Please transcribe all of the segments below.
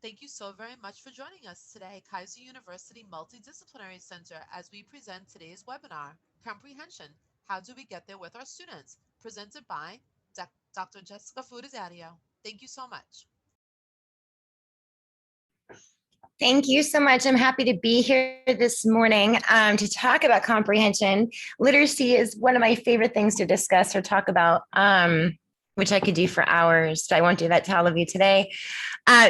Thank you so very much for joining us today, Kaiser University Multidisciplinary Center, as we present today's webinar, Comprehension, How Do We Get There with Our Students, presented by Dr. Jessica Fuda Daddio. Thank you so much. Thank you so much. I'm happy to be here this morning to talk about comprehension. Literacy is one of my favorite things to discuss or talk about, which I could do for hours, but I won't do that to all of you today.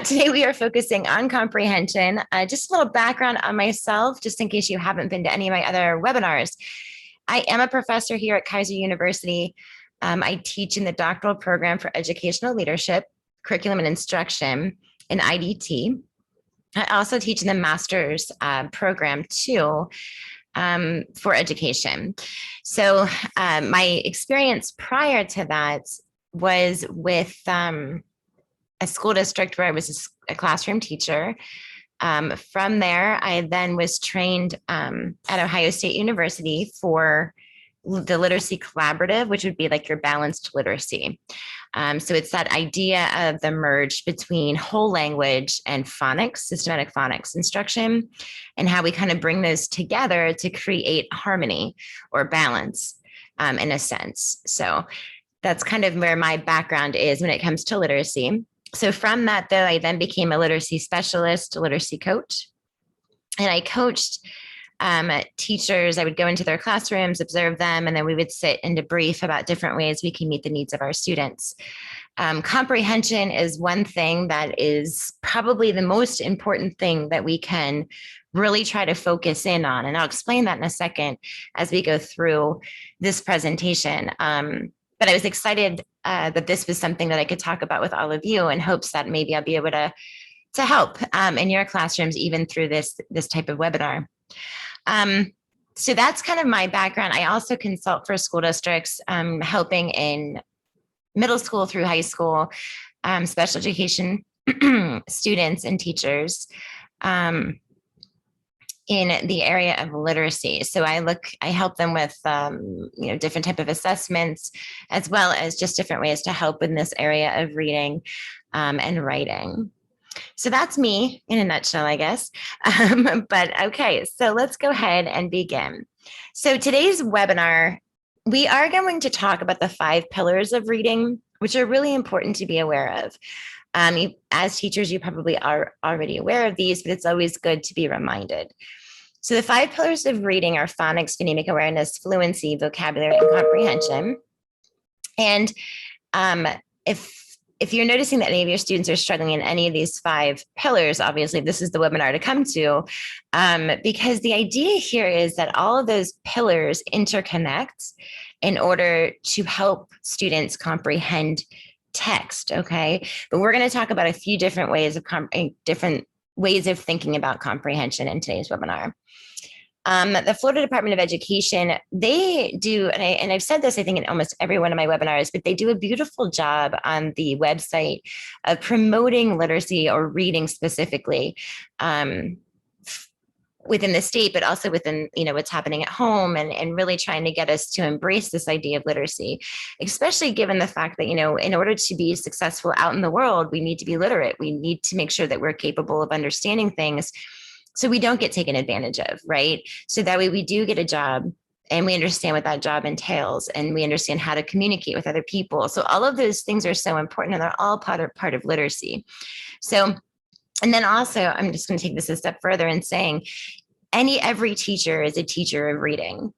Today we are focusing on comprehension. Just a little background on myself, just in case you haven't been to any of my other webinars. I am a professor here at Kaiser University. I teach in the doctoral program for educational leadership, curriculum and instruction in IDT. I also teach in the master's program too for education. So my experience prior to that was with a school district where I was a classroom teacher. From there, I then was trained at Ohio State University for the literacy collaborative, which would be like your balanced literacy. So it's that idea of the merge between whole language and phonics, systematic phonics instruction, and how we kind of bring those together to create harmony or balance in a sense. So that's kind of where my background is when it comes to literacy. So from that, though, I then became a literacy specialist, a literacy coach, and I coached teachers. I would go into their classrooms, observe them, and then we would sit and debrief about different ways we can meet the needs of our students. Comprehension is one thing that is probably the most important thing that we can really try to focus in on. And I'll explain that in a second as we go through this presentation. But I was excited that this was something that I could talk about with all of you in hopes that maybe I'll be able to help in your classrooms, even through this type of webinar. So that's kind of my background. I also consult for school districts, helping in middle school through high school, special education students and teachers in the area of literacy. So I help them with, different type of assessments, as well as just different ways to help in this area of reading and writing. So that's me in a nutshell, I guess. But okay, so let's go ahead and begin. So today's webinar, we are going to talk about the 5 pillars of reading, which are really important to be aware of. As teachers, you probably are already aware of these, but it's always good to be reminded. So the 5 pillars of reading are phonics, phonemic awareness, fluency, vocabulary, and comprehension. And if you're noticing that any of your students are struggling in any of these 5 pillars, obviously this is the webinar to come to, because the idea here is that all of those pillars interconnect in order to help students comprehend text, okay? But we're going to talk about a few different ways of thinking about comprehension in today's webinar. The Florida Department of Education, they do, and I've said this, I think, in almost every one of my webinars, but they do a beautiful job on the website of promoting literacy or reading specifically within the state, but also within, what's happening at home, and really trying to get us to embrace this idea of literacy, especially given the fact that, in order to be successful out in the world, we need to be literate. We need to make sure that we're capable of understanding things so we don't get taken advantage of, right? So that way we do get a job and we understand what that job entails, and we understand how to communicate with other people. So all of those things are so important, and they're all part of literacy. So, and then also, I'm just going to take this a step further in saying every teacher is a teacher of reading.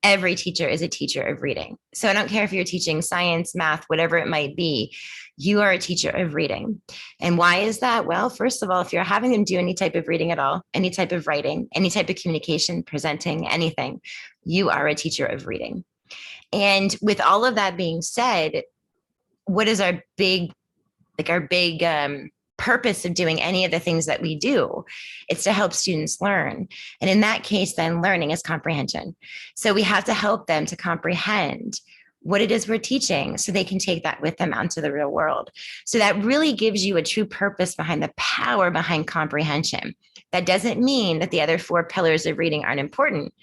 Every teacher is a teacher of reading. So I don't care if you're teaching science, math, whatever it might be, you are a teacher of reading. And why is that? Well, first of all, if you're having them do any type of reading at all, any type of writing, any type of communication, presenting, anything, you are a teacher of reading. And with all of that being said, what is our big purpose of doing any of the things that we do? It's to help students learn. And in that case, then learning is comprehension. So we have to help them to comprehend what it is we're teaching so they can take that with them out into the real world. So that really gives you a true purpose behind the power behind comprehension. That doesn't mean that the other 4 pillars of reading aren't important,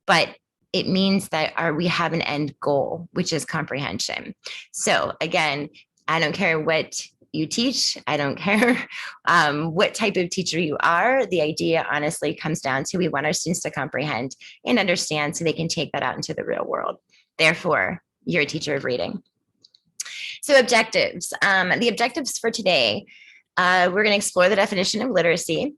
but it means that we have an end goal, which is comprehension. So again, I don't care what you teach. I don't care what type of teacher you are. The idea honestly comes down to we want our students to comprehend and understand so they can take that out into the real world. Therefore, you're a teacher of reading. So objectives. The objectives for today, we're going to explore the definition of literacy.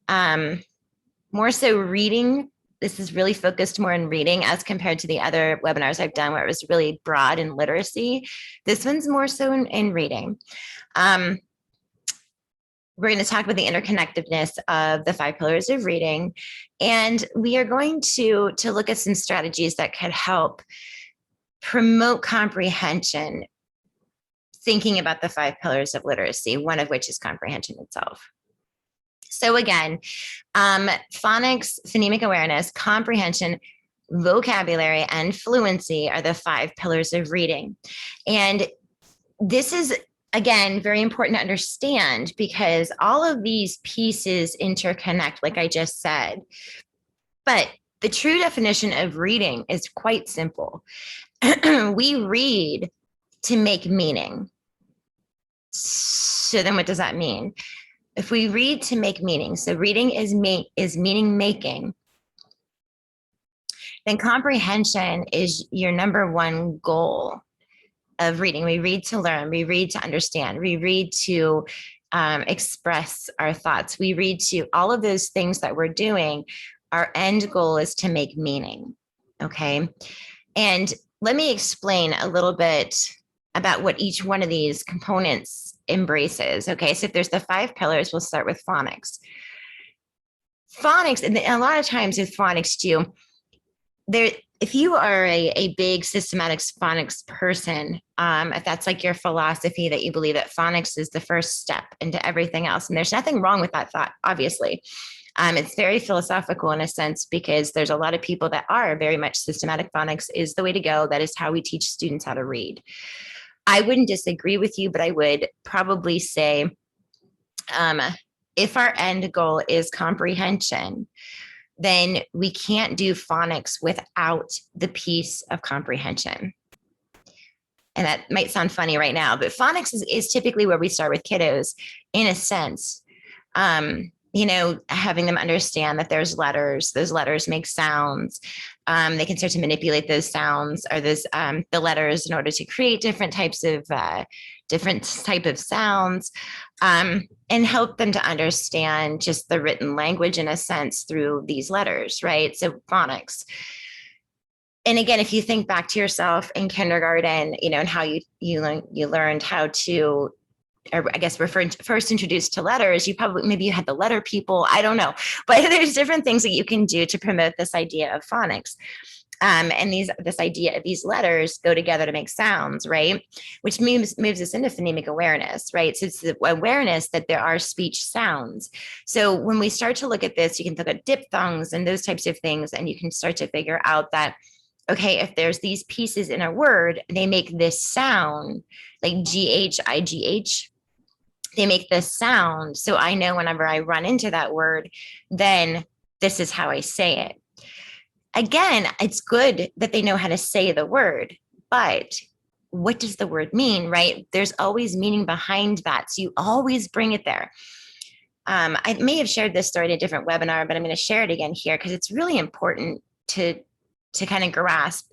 More so reading. This is really focused more on reading as compared to the other webinars I've done where it was really broad in literacy. This one's more so in reading. We're going to talk about the interconnectedness of the 5 pillars of reading. And we are going to look at some strategies that could help promote comprehension, thinking about the 5 pillars of literacy, one of which is comprehension itself. So again, phonics, phonemic awareness, comprehension, vocabulary, and fluency are the 5 pillars of reading. And this is, again, very important to understand because all of these pieces interconnect, like I just said. But the true definition of reading is quite simple. We read to make meaning. So then what does that mean? If we read to make meaning, so reading is meaning making, then comprehension is your number one goal of reading. We read to learn, we read to understand, we read to express our thoughts. We read to all of those things that we're doing. Our end goal is to make meaning, okay? And let me explain a little bit about what each one of these components embraces. Okay, so if there's the 5 pillars, we'll start with phonics. Phonics, and a lot of times with phonics too, if you are a big systematic phonics person, if that's like your philosophy that you believe that phonics is the first step into everything else, and there's nothing wrong with that thought, obviously. It's very philosophical in a sense because there's a lot of people that are very much systematic phonics is the way to go. That is how we teach students how to read. I wouldn't disagree with you, but I would probably say if our end goal is comprehension, then we can't do phonics without the piece of comprehension. And that might sound funny right now, but phonics is typically where we start with kiddos in a sense. Having them understand that there's letters, those letters make sounds. They can start to manipulate those sounds or the letters in order to create different type of sounds, and help them to understand just the written language in a sense through these letters, right? So phonics. And again, if you think back to yourself in kindergarten, and how you learned how to, or I guess we're first introduced to letters, maybe you had the letter people, I don't know, but there's different things that you can do to promote this idea of phonics. And this idea of these letters go together to make sounds, right? Which moves us into phonemic awareness, right? So it's the awareness that there are speech sounds. So when we start to look at this, you can look at diphthongs and those types of things, and you can start to figure out that, okay, if there's these pieces in a word, they make this sound, like GH, they make this sound. So I know whenever I run into that word, then this is how I say it. Again, it's good that they know how to say the word, but what does the word mean, right? There's always meaning behind that. So you always bring it there. I may have shared this story in a different webinar, but I'm going to share it again here because it's really important to kind of grasp.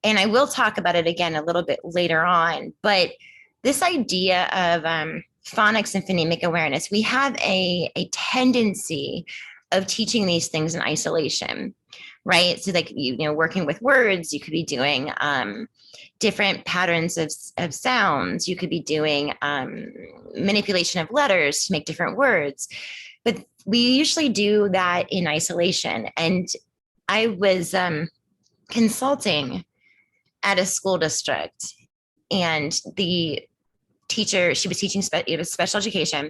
And I will talk about it again a little bit later on, but this idea of phonics and phonemic awareness, we have a tendency of teaching these things in isolation, right? So like, working with words, you could be doing different patterns of sounds. You could be doing manipulation of letters to make different words. But we usually do that in isolation. And I was consulting at a school district, and the teacher, she was teaching it was special education,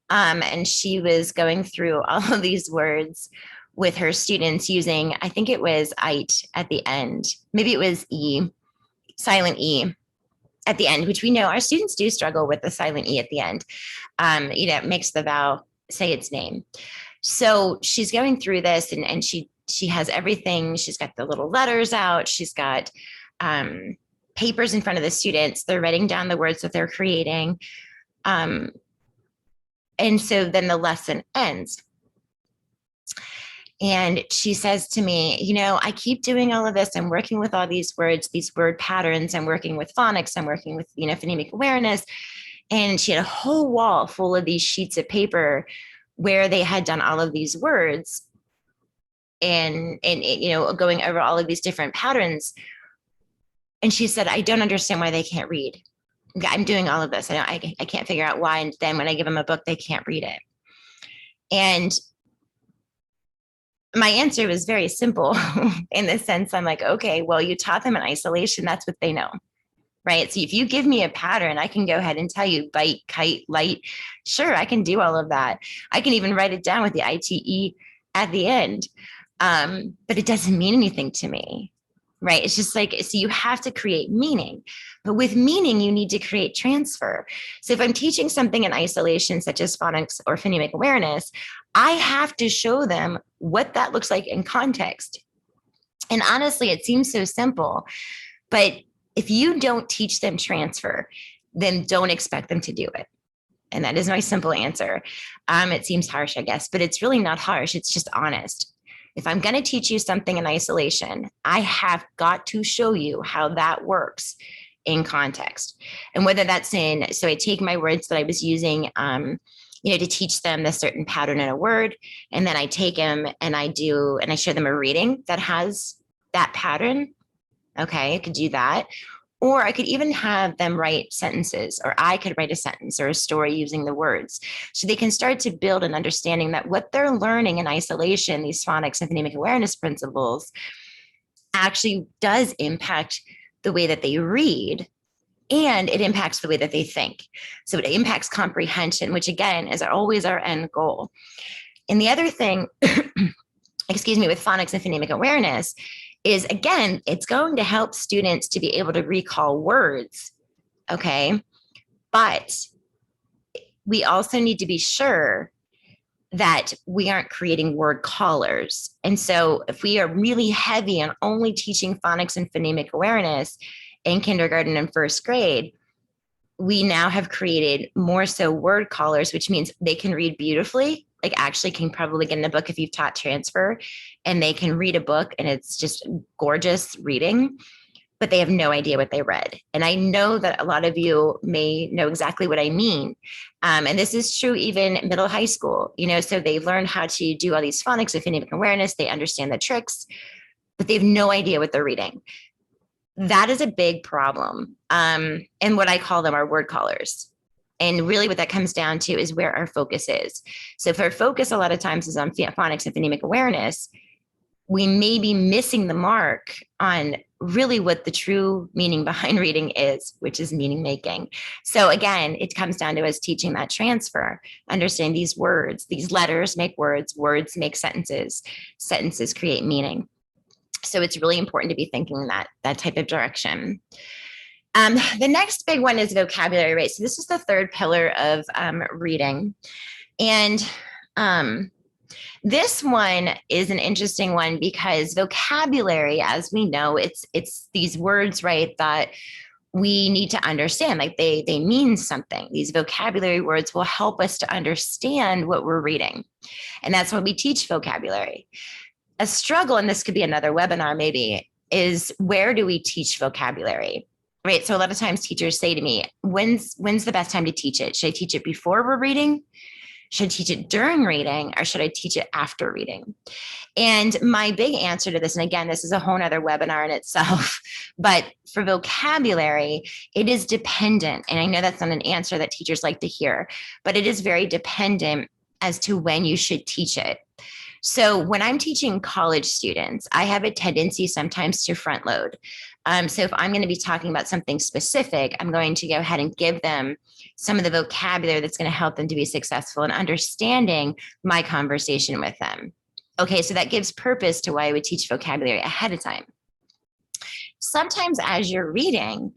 and she was going through all of these words with her students using, I think it was "ite" at the end, maybe it was E, silent E at the end, which we know our students do struggle with the silent E at the end. It makes the vowel say its name. So she's going through this, and she has everything. She's got the little letters out. She's got papers in front of the students. They're writing down the words that they're creating. And so then the lesson ends. And she says to me, you know, I keep doing all of this. I'm working with all these words, these word patterns. I'm working with phonics. I'm working with, you know, phonemic awareness. And she had a whole wall full of these sheets of paper where they had done all of these words and you know, going over all of these different patterns. And she said, I don't understand why they can't read. I'm doing all of this. I can't figure out why. And then when I give them a book, they can't read it. And my answer was very simple in the sense I'm like, okay, well, you taught them in isolation. That's what they know. Right. So if you give me a pattern, I can go ahead and tell you bite, kite, light. Sure, I can do all of that. I can even write it down with the ITE at the end. But it doesn't mean anything to me. Right. It's just like, so you have to create meaning. But with meaning, you need to create transfer. So if I'm teaching something in isolation, such as phonics or phonemic awareness, I have to show them what that looks like in context. And honestly, it seems so simple, but if you don't teach them transfer, then don't expect them to do it. And that is my simple answer. It seems harsh, I guess, but it's really not harsh. It's just honest. If I'm going to teach you something in isolation, I have got to show you how that works in context. And whether that's in, so I take my words that I was using, you know, to teach them the certain pattern in a word, and then I take them and I show them a reading that has that pattern. Okay, I could do that. Or I could even have them write sentences, or I could write a sentence or a story using the words. So they can start to build an understanding that what they're learning in isolation, these phonics and phonemic awareness principles, actually does impact the way that they read, and it impacts the way that they think. So it impacts comprehension, which again is always our end goal. And the other thing, excuse me, with phonics and phonemic awareness is, again, it's going to help students to be able to recall words, okay? But we also need to be sure that we aren't creating word callers. And so if we are really heavy on only teaching phonics and phonemic awareness in kindergarten and first grade, we now have created more so word callers, which means they can read beautifully, like actually can probably get in a book if you've taught transfer, and they can read a book and it's just gorgeous reading, but they have no idea what they read. And I know that a lot of you may know exactly what I mean. And this is true even middle high school, you know, so they learn how to do all these phonics and phonemic awareness. They understand the tricks, but they have no idea what they're reading. That is a big problem. And what I call them are word callers. And really what that comes down to is where our focus is. So if our focus a lot of times is on phonics and phonemic awareness, we may be missing the mark on really what the true meaning behind reading is, which is meaning making. So again, it comes down to us teaching that transfer, understand these words, these letters make words, words make sentences, sentences create meaning. So it's really important to be thinking that type of direction. The next big one is vocabulary, right? So this is the third pillar of reading. And this one is an interesting one because vocabulary, as we know, it's these words, right, that we need to understand, like they mean something. These vocabulary words will help us to understand what we're reading. And that's why we teach vocabulary. A struggle, and this could be another webinar maybe, is where do we teach vocabulary? Right. So a lot of times teachers say to me, when's the best time to teach it? Should I teach it before we're reading? Should I teach it during reading, or should I teach it after reading? And my big answer to this, and again, this is a whole nother webinar in itself, but for vocabulary, it is dependent. And I know that's not an answer that teachers like to hear, but it is very dependent as to when you should teach it. So when I'm teaching college students, I have a tendency sometimes to front load. So if I'm going to be talking about something specific, I'm going to go ahead and give them some of the vocabulary that's going to help them to be successful in understanding my conversation with them. Okay, so that gives purpose to why I would teach vocabulary ahead of time. Sometimes as you're reading,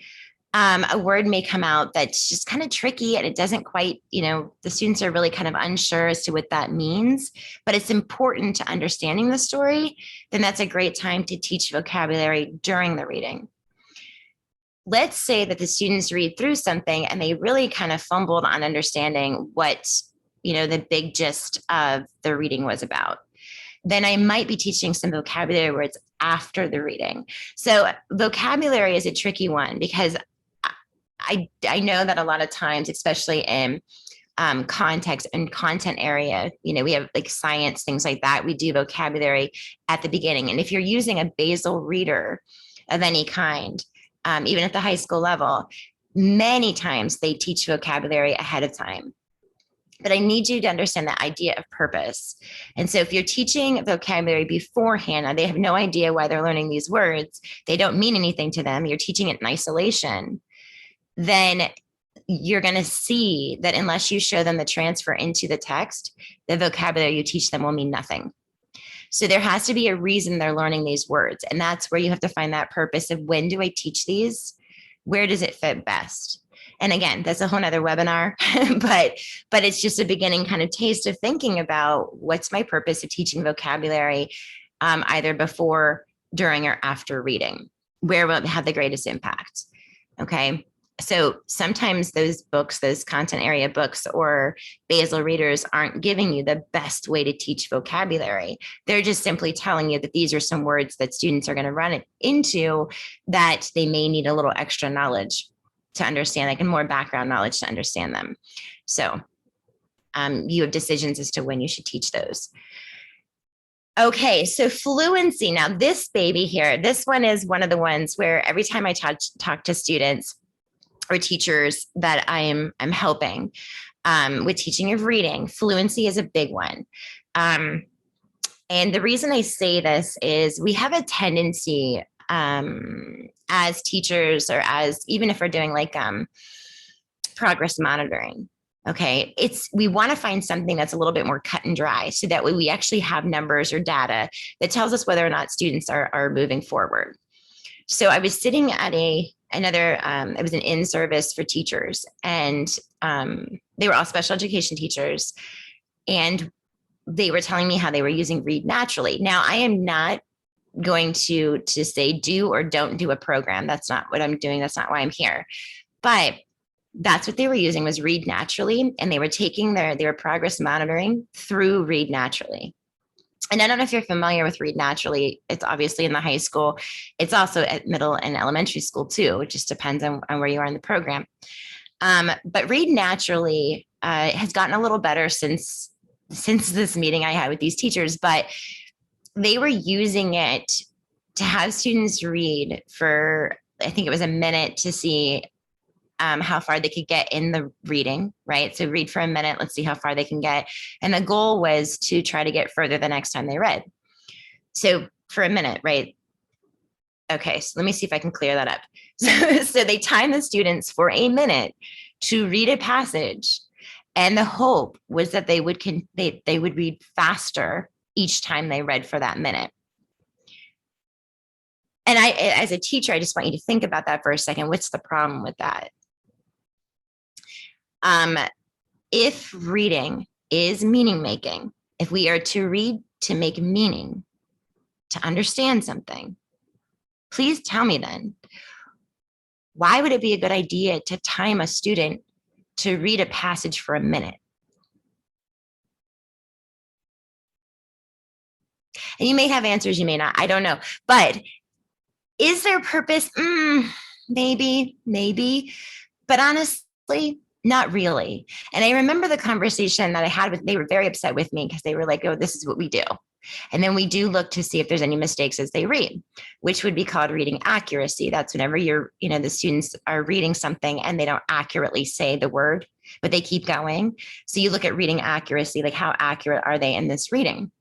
a word may come out that's just kind of tricky and it doesn't quite, you know, the students are really kind of unsure as to what that means, but it's important to understanding the story. Then that's a great time to teach vocabulary during the reading. let's say that the students read through something and they really kind of fumbled on understanding what, the big gist of the reading was about. Then I might be teaching some vocabulary words after the reading. So vocabulary is a tricky one because I know that a lot of times, especially in context and content area, we have like science, things like that. We do vocabulary at the beginning. And if you're using a basal reader of any kind, even at the high school level, many times they teach vocabulary ahead of time. But I need you to understand the idea of purpose. And so if you're teaching vocabulary beforehand, and they have no idea why they're learning these words, they don't mean anything to them, you're teaching it in isolation, then you're going to see that unless you show them the transfer into the text, the vocabulary you teach them will mean nothing. So there has to be a reason they're learning these words. And that's where you have to find that purpose of when do I teach these? Where does it fit best? And again, that's a whole nother webinar, but it's just a beginning kind of taste of thinking about what's my purpose of teaching vocabulary, either before, during, or after reading. Where will it have the greatest impact? Okay. So sometimes those books, those content area books or basal readers aren't giving you the best way to teach vocabulary. They're just simply telling you that these are some words that students are going to run into that they may need a little extra knowledge to understand, like, and more background knowledge to understand them. So you have decisions as to when you should teach those. Okay, so fluency. Now this baby here, this one is one of the ones where every time I talk to students or teachers that I'm helping with teaching of reading, fluency is a big one. And the reason I say this is we have a tendency as teachers, or as even if we're doing like progress monitoring, okay, we want to find something that's a little bit more cut and dry, so that way we actually have numbers or data that tells us whether or not students are moving forward. So I was sitting at another, it was an in-service for teachers, and they were all special education teachers, and they were telling me how they were using Read Naturally. Now, I am not going to say do or don't do a program. That's not what I'm doing. That's not why I'm here. But that's what they were using, was Read Naturally, and they were taking their progress monitoring through Read Naturally. And I don't know if you're familiar with Read Naturally. It's obviously in the high school. It's also at middle and elementary school too. It just depends on where you are in the program. But Read Naturally has gotten a little better since this meeting I had with these teachers, but they were using it to have students read for, I think it was a minute, to see how far they could get in the reading, right? So read for a minute, let's see how far they can get. And the goal was to try to get further the next time they read. So for a minute, right? Okay, so let me see if I can clear that up. So they timed the students for a minute to read a passage. And the hope was that they would read faster each time they read for that minute. And as a teacher, I just want you to think about that for a second. What's the problem with that? If reading is meaning making, if we are to read to make meaning, to understand something, please tell me then, why would it be a good idea to time a student to read a passage for a minute? And you may have answers, you may not, I don't know. But is there purpose? Maybe. But honestly, not really. And I remember the conversation that I had they were very upset with me because they were like, oh, this is what we do. And then we do look to see if there's any mistakes as they read, which would be called reading accuracy. That's whenever the students are reading something and they don't accurately say the word, but they keep going. So you look at reading accuracy, like how accurate are they in this reading?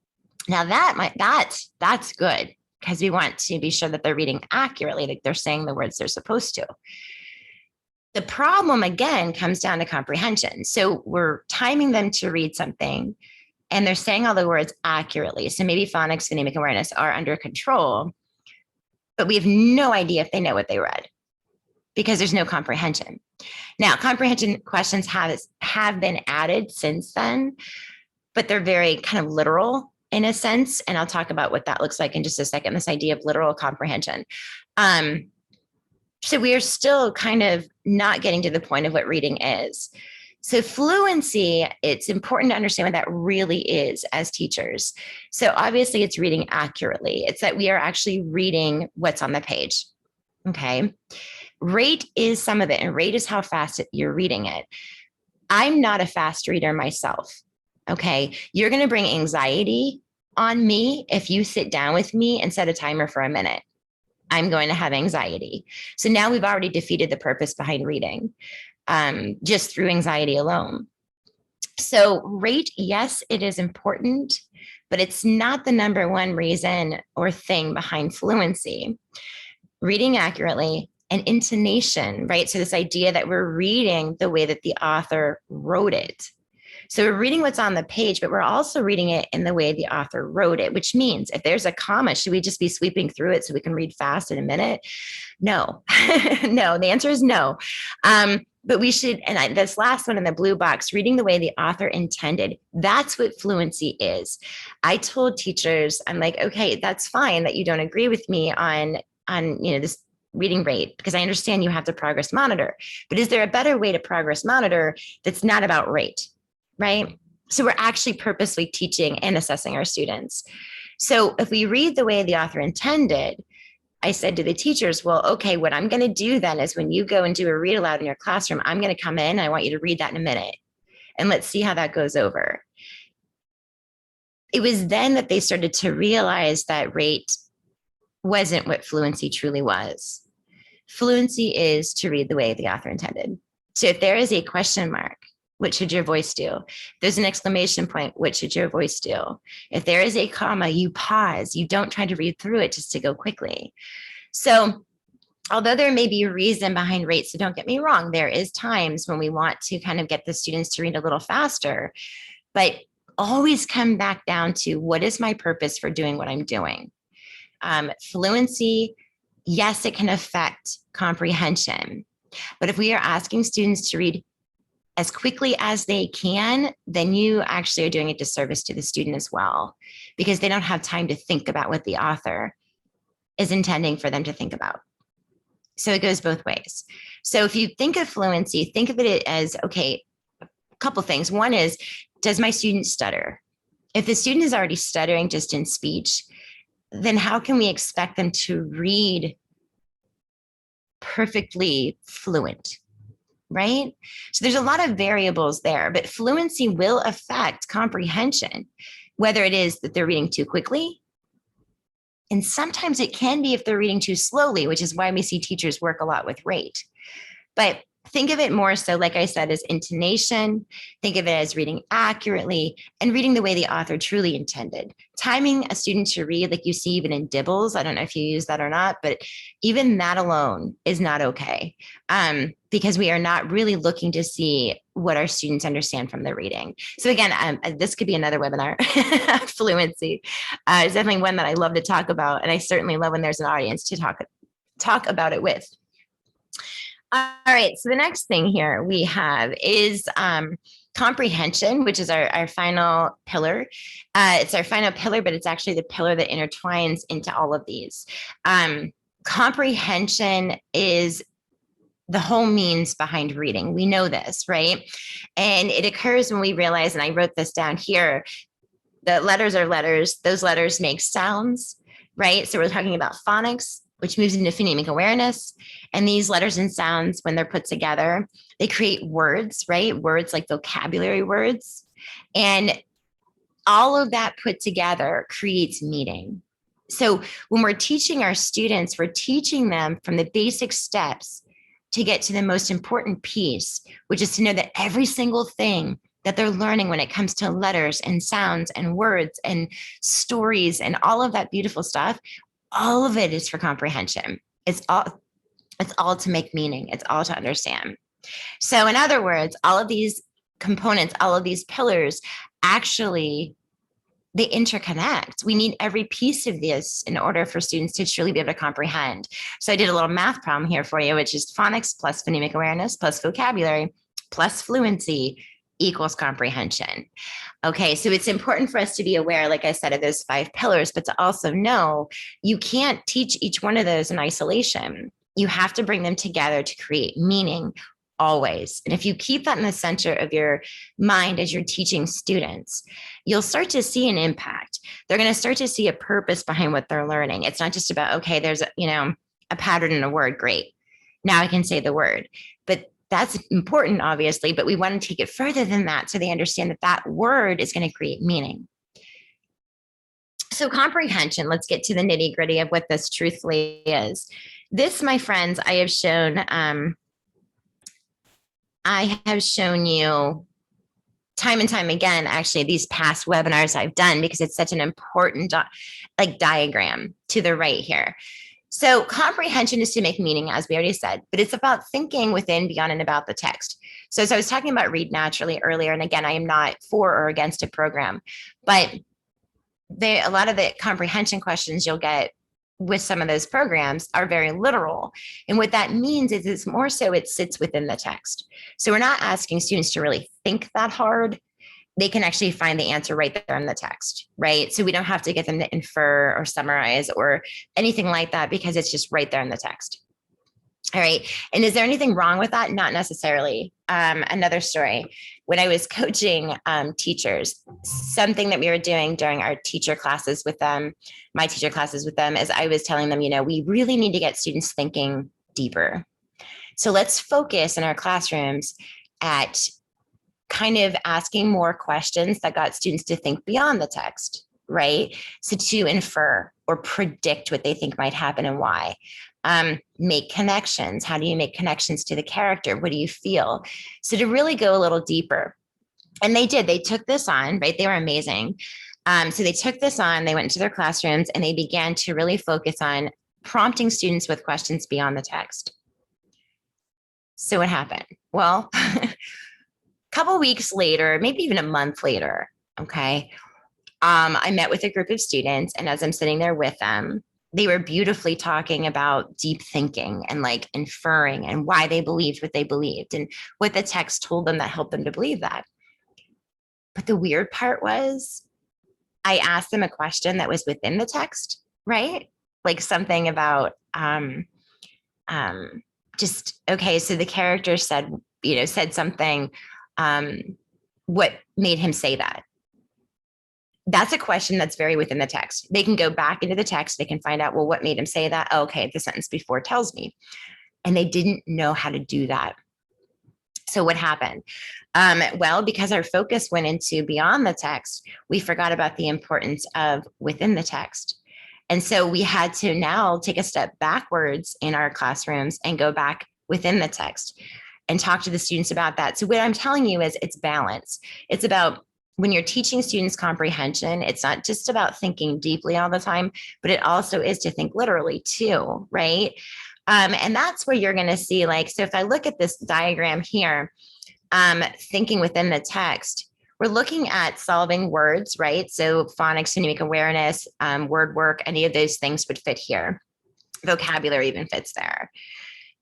Now that's good, because we want to be sure that they're reading accurately, like they're saying the words they're supposed to. The problem, again, comes down to comprehension. So we're timing them to read something and they're saying all the words accurately. So maybe phonics, phonemic awareness are under control, but we have no idea if they know what they read because there's no comprehension. Now, comprehension questions have been added since then, but they're very kind of literal in a sense. And I'll talk about what that looks like in just a second, this idea of literal comprehension. So we are still kind of not getting to the point of what reading is. So fluency, it's important to understand what that really is as teachers. So obviously it's reading accurately. It's that we are actually reading what's on the page. Okay. Rate is some of it, and rate is how fast you're reading it. I'm not a fast reader myself. Okay. You're going to bring anxiety on me if you sit down with me and set a timer for a minute. I'm going to have anxiety. So now we've already defeated the purpose behind reading, just through anxiety alone. So rate, yes, it is important, but it's not the number one reason or thing behind fluency. Reading accurately and intonation, right? So this idea that we're reading the way that the author wrote it. So we're reading what's on the page, but we're also reading it in the way the author wrote it, which means if there's a comma, should we just be sweeping through it so we can read fast in a minute? No, no, the answer is no. But we should, and this last one in the blue box, reading the way the author intended, that's what fluency is. I told teachers, I'm like, okay, that's fine that you don't agree with me on this reading rate, because I understand you have to progress monitor, but is there a better way to progress monitor that's not about rate? Right? So we're actually purposely teaching and assessing our students. So if we read the way the author intended, I said to the teachers, well, okay, what I'm going to do then is when you go and do a read aloud in your classroom, I'm going to come in and I want you to read that in a minute. And let's see how that goes over. It was then that they started to realize that rate wasn't what fluency truly was. Fluency is to read the way the author intended. So if there is a question mark, what should your voice do? If there's an exclamation point, what should your voice do? If there is a comma, you pause. You don't try to read through it just to go quickly. So although there may be a reason behind rate, so don't get me wrong, there is times when we want to kind of get the students to read a little faster, but always come back down to what is my purpose for doing what I'm doing? Fluency, yes, it can affect comprehension, but if we are asking students to read as quickly as they can, then you actually are doing a disservice to the student as well, because they don't have time to think about what the author is intending for them to think about. So it goes both ways. So if you think of fluency, think of it as, okay, a couple things. One is, does my student stutter? If the student is already stuttering just in speech, then how can we expect them to read perfectly fluent? Right? So there's a lot of variables there, but fluency will affect comprehension, whether it is that they're reading too quickly. And sometimes it can be if they're reading too slowly, which is why we see teachers work a lot with rate. But think of it more so, like I said, as intonation. Think of it as reading accurately and reading the way the author truly intended. Timing a student to read, like you see even in Dibbles. I don't know if you use that or not, but even that alone is not okay, because we are not really looking to see what our students understand from the reading. So again, this could be another webinar. Fluency is definitely one that I love to talk about, and I certainly love when there's an audience to talk about it with. All right, so the next thing here we have is comprehension, which is our final pillar. It's our final pillar, but it's actually the pillar that intertwines into all of these. Comprehension is the whole means behind reading. We know this, right? And it occurs when we realize, and I wrote this down here, that letters are letters. Those letters make sounds, right? So we're talking about phonics, which moves into phonemic awareness. And these letters and sounds, when they're put together, they create words, right? Words like vocabulary words. And all of that put together creates meaning. So when we're teaching our students, we're teaching them from the basic steps to get to the most important piece, which is to know that every single thing that they're learning when it comes to letters and sounds and words and stories and all of that beautiful stuff, all of it is for comprehension. It's all to make meaning. It's all to understand. So in other words, all of these components, all of these pillars, actually, they interconnect. We need every piece of this in order for students to truly be able to comprehend. So I did a little math problem here for you, which is phonics plus phonemic awareness plus vocabulary plus fluency equals comprehension. Okay, so it's important for us to be aware, like I said, of those 5 pillars, but to also know you can't teach each one of those in isolation. You have to bring them together to create meaning always. And if you keep that in the center of your mind as you're teaching students, you'll start to see an impact. They're going to start to see a purpose behind what they're learning. It's not just about, okay, there's a pattern in a word. Great. Now I can say the word. But that's important, obviously, but we want to take it further than that so they understand that that word is going to create meaning. So comprehension, let's get to the nitty gritty of what this truthfully is. This, my friends, I have shown you time and time again, actually, these past webinars I've done, because it's such an important diagram to the right here. So comprehension is to make meaning, as we already said, but it's about thinking within, beyond, and about the text. So as I was talking about read naturally earlier, and again, I am not for or against a program, but a lot of the comprehension questions you'll get with some of those programs are very literal. And what that means is it's more so it sits within the text. So we're not asking students to really think that hard. They can actually find the answer right there in the text, right? So we don't have to get them to infer or summarize or anything like that, because it's just right there in the text. All right. And is there anything wrong with that? Not necessarily. Another story. When I was coaching teachers, something that we were doing during our teacher classes with them, my teacher classes with them, is I was telling them, we really need to get students thinking deeper. So let's focus in our classrooms at kind of asking more questions that got students to think beyond the text, right? So to infer or predict what they think might happen and why. Make connections. How do you make connections to the character? What do you feel? So to really go a little deeper. And they did. They took this on, right? They were amazing. So they took this on, they went into their classrooms, and they began to really focus on prompting students with questions beyond the text. So what happened? Well, a couple weeks later, maybe even a month later, okay, I met with a group of students, and as I'm sitting there with them, they were beautifully talking about deep thinking and inferring and why they believed what they believed and what the text told them that helped them to believe that. But the weird part was I asked them a question that was within the text, right? Like something about just, okay, so the character said something, what made him say that? That's a question that's very within the text. They can go back into the text. They can find out, well, what made him say that? Oh, okay, the sentence before tells me. And they didn't know how to do that. So what happened? Well, because our focus went into beyond the text, we forgot about the importance of within the text. And so we had to now take a step backwards in our classrooms and go back within the text and talk to the students about that. So what I'm telling you is it's balance. It's about when you're teaching students comprehension, it's not just about thinking deeply all the time, but it also is to think literally too, right? And that's where you're going to see, so if I look at this diagram here, thinking within the text, we're looking at solving words, right? So phonics, phonemic awareness, word work, any of those things would fit here. Vocabulary even fits there.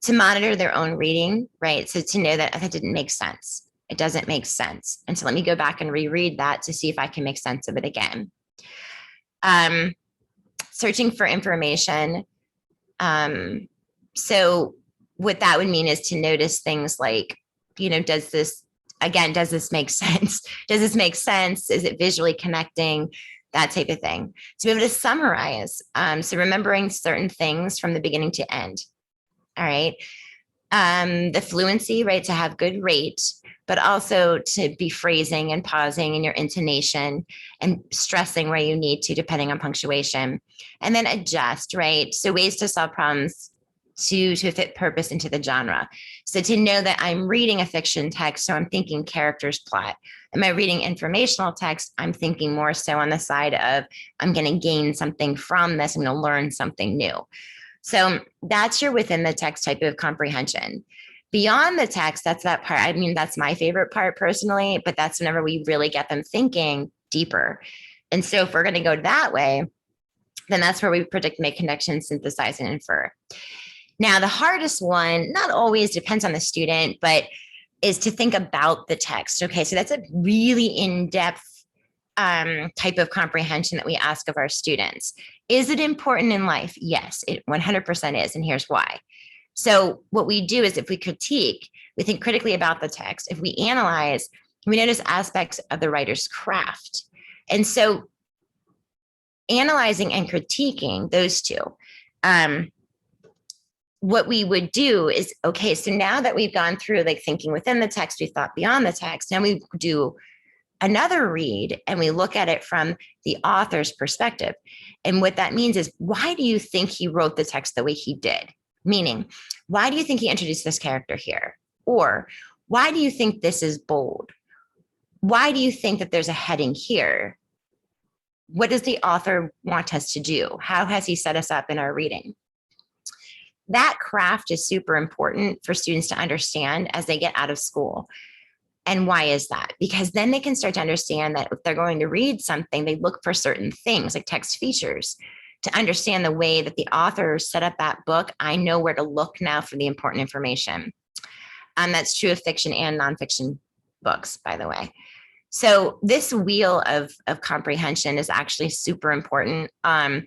To monitor their own reading, right? So to know that that didn't make sense. It doesn't make sense. And so let me go back and reread that to see if I can make sense of it again. Searching for information. So what that would mean is to notice things like, does this make sense? Does this make sense? Is it visually connecting? That type of thing. To be able to summarize. So remembering certain things from the beginning to end. All right. The fluency, right? To have good rate, but also to be phrasing and pausing in your intonation and stressing where you need to, depending on punctuation, and then adjust, right? So ways to solve problems to fit purpose into the genre. So to know that I'm reading a fiction text, so I'm thinking characters, plot. Am I reading informational text? I'm thinking more so on the side of I'm going to gain something from this. I'm going to learn something new. So that's your within the text type of comprehension. Beyond the text, that's that part. I mean, that's my favorite part personally, but that's whenever we really get them thinking deeper. And so if we're going to go that way, then that's where we predict, make connections, synthesize, and infer. Now, the hardest one, not always, depends on the student, but is to think about the text. Okay, so that's a really in-depth type of comprehension that we ask of our students. Is it important in life? Yes, it 100% is. And here's why. So what we do is if we critique, we think critically about the text. If we analyze, we notice aspects of the writer's craft. And so analyzing and critiquing those two, what we would do is, okay, so now that we've gone through like thinking within the text, we thought beyond the text, now we do another read and we look at it from the author's perspective. And what that means is, why do you think he wrote the text the way he did? Meaning, why do you think he introduced this character here? Or why do you think this is bold? Why do you think that there's a heading here? What does the author want us to do? How has he set us up in our reading? That craft is super important for students to understand as they get out of school. And why is that? Because then they can start to understand that if they're going to read something, they look for certain things like text features to understand the way that the author set up that book. I know where to look now for the important information. That's true of fiction and nonfiction books, by the way. So this wheel of comprehension is actually super important, but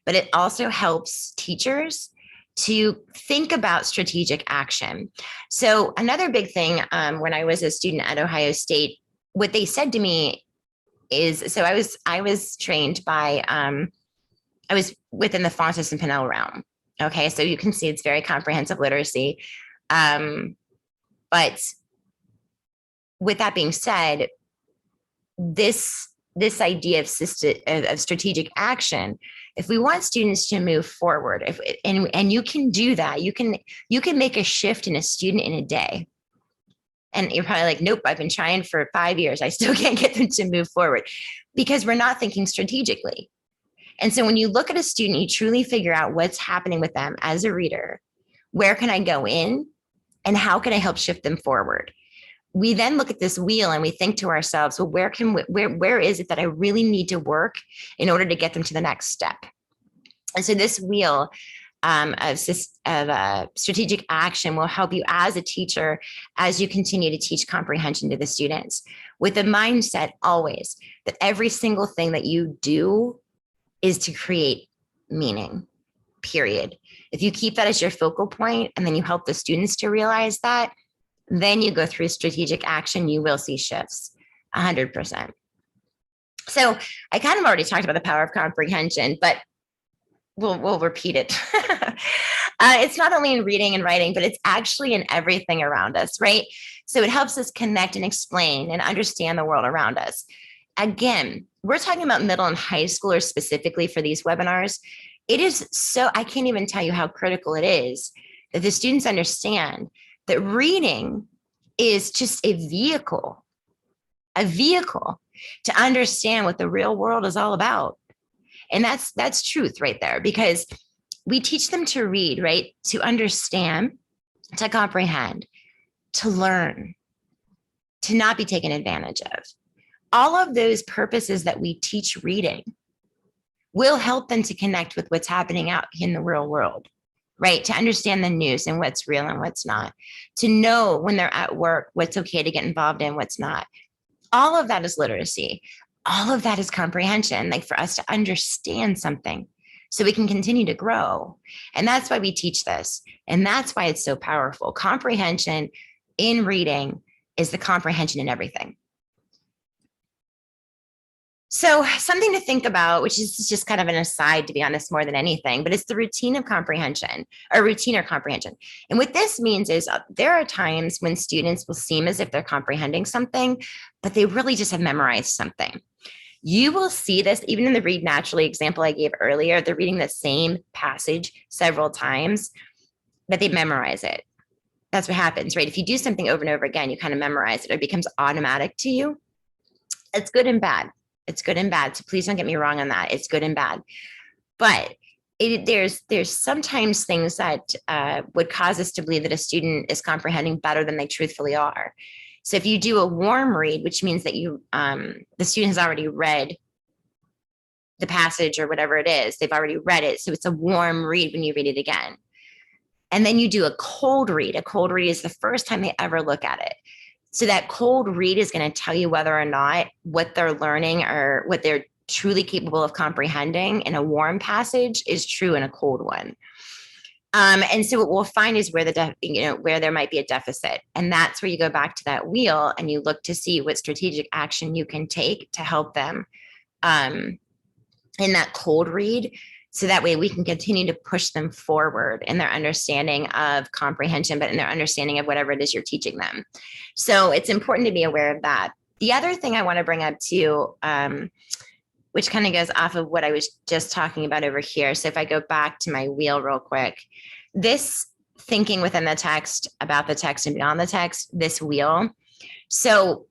it also helps teachers to think about strategic action. So another big thing, when I was a student at Ohio State, what they said to me is, so I was trained by, I was within the Fontes and Pinnell realm. Okay, so you can see it's very comprehensive literacy. But with that being said, this idea of strategic action, if we want students to move forward, and you can do that, you can make a shift in a student in a day. And you're probably like, nope, I've been trying for 5 years. I still can't get them to move forward because we're not thinking strategically. And so when you look at a student, you truly figure out what's happening with them as a reader. Where can I go in and how can I help shift them forward? We then look at this wheel and we think to ourselves, well, where is it that I really need to work in order to get them to the next step? And so this wheel of strategic action will help you as a teacher as you continue to teach comprehension to the students, with the mindset always that every single thing that you do is to create meaning, period. If you keep that as your focal point and then you help the students to realize that, then you go through strategic action, you will see shifts 100%. So I kind of already talked about the power of comprehension, but we'll repeat it. It's not only in reading and writing, but it's actually in everything around us, right? So it helps us connect and explain and understand the world around us. Again, we're talking about middle and high schoolers specifically for these webinars. It is so, I can't even tell you how critical it is that the students understand that reading is just a vehicle to understand what the real world is all about. And that's truth right there, because we teach them to read, right? To understand, to comprehend, to learn, to not be taken advantage of. All of those purposes that we teach reading will help them to connect with what's happening out in the real world, right? To understand the news and what's real and what's not, to know when they're at work, what's okay to get involved in, what's not. All of that is literacy. All of that is comprehension, like for us to understand something so we can continue to grow. And that's why we teach this. And that's why it's so powerful. Comprehension in reading is the comprehension in everything. So something to think about, which is just kind of an aside, to be honest, more than anything, but it's the routine of comprehension, or routine or comprehension. And what this means is there are times when students will seem as if they're comprehending something, but they really just have memorized something. You will see this even in the read naturally example I gave earlier. They're reading the same passage several times, but they memorize it. That's what happens, right? If you do something over and over again, you kind of memorize it. It becomes automatic to you. It's good and bad. It's good and bad. So please don't get me wrong on that. It's good and bad. But there's sometimes things that would cause us to believe that a student is comprehending better than they truthfully are. So if you do a warm read, which means that the student has already read the passage or whatever it is, they've already read it. So it's a warm read when you read it again. And then you do a cold read. A cold read is the first time they ever look at it. So that cold read is going to tell you whether or not what they're learning or what they're truly capable of comprehending in a warm passage is true in a cold one. And so what we'll find is where where there might be a deficit. And that's where you go back to that wheel and you look to see what strategic action you can take to help them in that cold read. So that way we can continue to push them forward in their understanding of comprehension, but in their understanding of whatever it is you're teaching them. So it's important to be aware of that. The other thing I want to bring up too, which kind of goes off of what I was just talking about over here. So if I go back to my wheel real quick, this thinking within the text, about the text and beyond the text, this wheel. So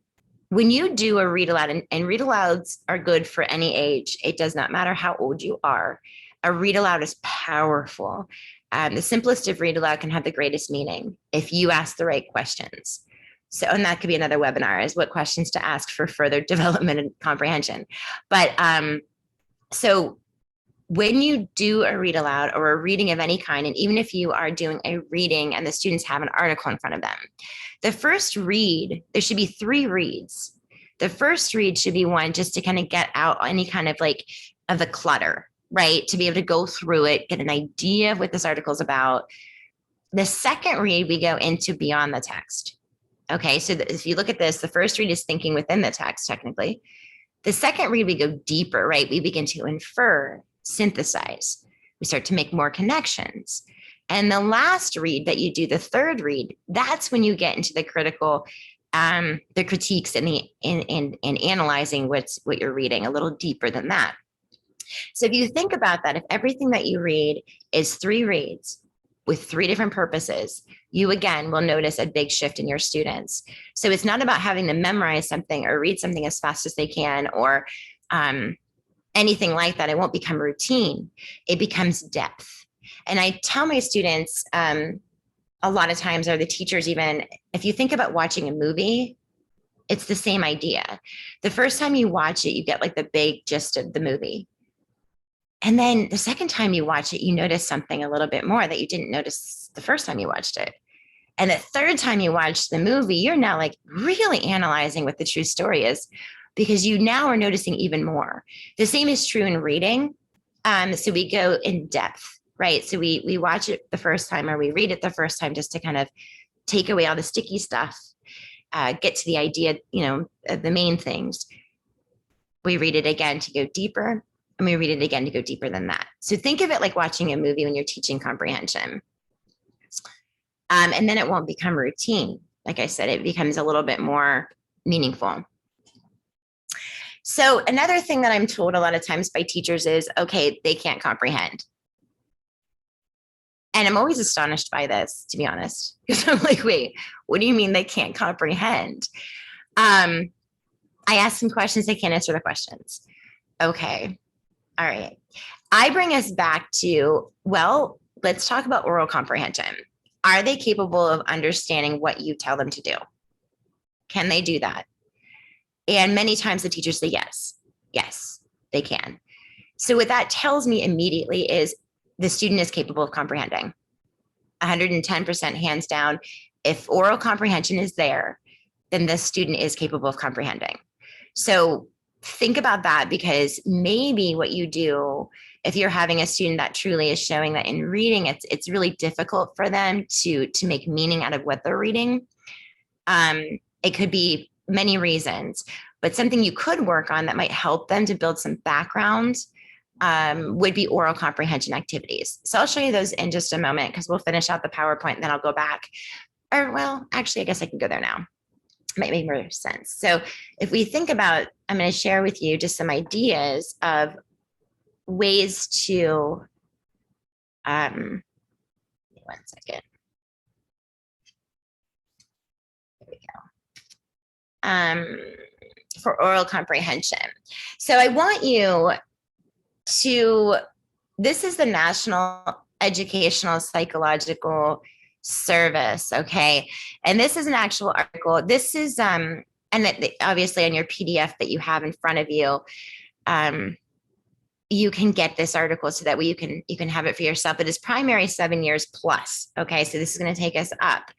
when you do a read aloud, and read alouds are good for any age, it does not matter how old you are. A read aloud is powerful. The simplest of read aloud can have the greatest meaning if you ask the right questions. So, and that could be another webinar, is what questions to ask for further development and comprehension. But so when you do a read aloud or a reading of any kind, and even if you are doing a reading and the students have an article in front of them, the first read, there should be 3 reads. The first read should be one just to kind of get out any kind of like of the clutter, right? To be able to go through it, get an idea of what this article is about. The second read, we go into beyond the text. Okay, so if you look at this, the first read is thinking within the text, technically. The second read, we go deeper, right? We begin to infer, synthesize. We start to make more connections. And the last read that you do, the third read, that's when you get into the critical, the critiques and in analyzing what you're reading a little deeper than that. So if you think about that, if everything that you read is 3 reads with 3 different purposes, you again will notice a big shift in your students. So it's not about having them memorize something or read something as fast as they can or anything like that. It won't become routine. It becomes depth. And I tell my students a lot of times, or the teachers even, if you think about watching a movie, it's the same idea. The first time you watch it, you get like the big gist of the movie. And then the second time you watch it, you notice something a little bit more that you didn't notice the first time you watched it. And the third time you watch the movie, you're now like really analyzing what the true story is, because you now are noticing even more. The same is true in reading. So we go in depth, right? So we watch it the first time, or we read it the first time just to kind of take away all the sticky stuff, get to the idea, of the main things. We read it again to go deeper. And we read it again to go deeper than that. So think of it like watching a movie when you're teaching comprehension. And then it won't become routine. Like I said, it becomes a little bit more meaningful. So another thing that I'm told a lot of times by teachers is, okay, they can't comprehend. And I'm always astonished by this, to be honest, because I'm like, wait, what do you mean they can't comprehend? I ask them questions, they can't answer the questions. Okay. All right. I bring us back to, well, let's talk about oral comprehension. Are they capable of understanding what you tell them to do? Can they do that? And many times the teachers say yes. Yes, they can. So what that tells me immediately is the student is capable of comprehending. 110% hands down. If oral comprehension is there, then the student is capable of comprehending. So think about that, because maybe what you do, if you're having a student that truly is showing that in reading, it's really difficult for them to make meaning out of what they're reading. It could be many reasons, but something you could work on that might help them to build some background would be oral comprehension activities. So I'll show you those in just a moment, because we'll finish out the PowerPoint and then I'll go back. Or, well, actually, I guess I can go there now. Might make more sense. So if we think about, I'm going to share with you just some ideas of ways to, one second. There we go. For oral comprehension. So I want you to, this is the National Educational Psychological Service, okay? And this is an actual article. This is, and obviously on your PDF that you have in front of you, you can get this article so that way you can have it for yourself. It is primary 7 years plus, okay? So this is gonna take us up.